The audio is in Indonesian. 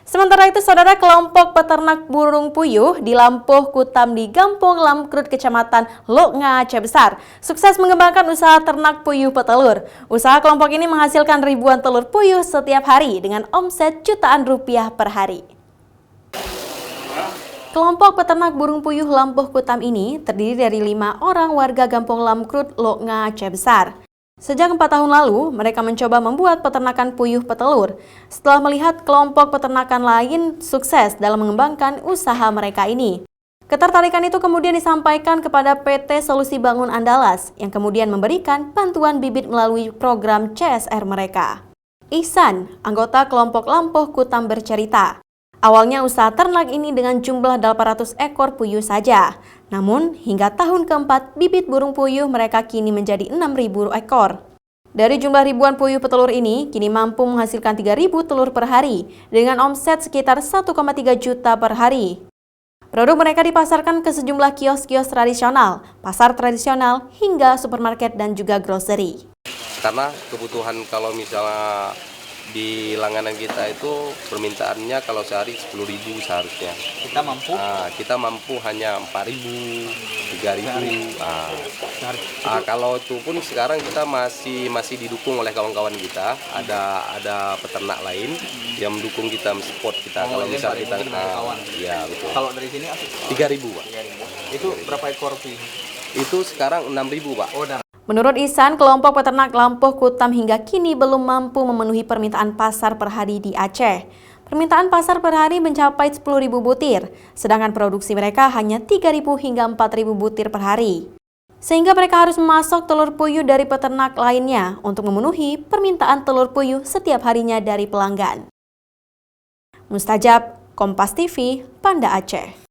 Sementara itu, saudara, kelompok peternak burung puyuh di Lampuh Kutam di Gampong Lamkrut, Kecamatan Loknga, Aceh Besar, sukses mengembangkan usaha ternak puyuh petelur. Usaha kelompok ini menghasilkan ribuan telur puyuh setiap hari dengan omset jutaan rupiah per hari. Kelompok peternak burung puyuh Lampuh Kutam ini terdiri dari 5 orang warga Gampong Lamkrut, Loknga, Aceh Besar. Sejak 4 tahun lalu, mereka mencoba membuat peternakan puyuh petelur. Setelah melihat kelompok peternakan lain sukses dalam mengembangkan usaha mereka ini. Ketertarikan itu kemudian disampaikan kepada PT Solusi Bangun Andalas, yang kemudian memberikan bantuan bibit melalui program CSR mereka. Ihsan, anggota kelompok Lampuh Kutam, bercerita, awalnya usaha ternak ini dengan jumlah 800 ekor puyuh saja. Namun, hingga tahun keempat, bibit burung puyuh mereka kini menjadi 6.000 ekor. Dari jumlah ribuan puyuh petelur ini, kini mampu menghasilkan 3.000 telur per hari, dengan omset sekitar 1,3 juta per hari. Produk mereka dipasarkan ke sejumlah kios-kios tradisional, pasar tradisional, hingga supermarket dan juga grocery. Karena kebutuhan kalau misalnya di langganan kita itu permintaannya kalau sehari 10.000 seharusnya. Kita mampu? Kita mampu hanya 4.000, 3.000. Kalau itu pun sekarang kita masih didukung oleh kawan-kawan kita. Ada peternak lain yang mendukung kita, support kita. Kalau misalnya kita, ya betul. Kalau dari sini 3.000, Pak. Itu berapa ekor puyuh? Itu sekarang 6.000, Pak. Oh, Menurut Ihsan, kelompok peternak Lampuh Kutam hingga kini belum mampu memenuhi permintaan pasar per hari di Aceh. Permintaan pasar per hari mencapai 10.000 butir, sedangkan produksi mereka hanya 3.000 hingga 4.000 butir per hari. Sehingga mereka harus memasok telur puyuh dari peternak lainnya untuk memenuhi permintaan telur puyuh setiap harinya dari pelanggan. Mustajab, Kompas TV, Banda Aceh.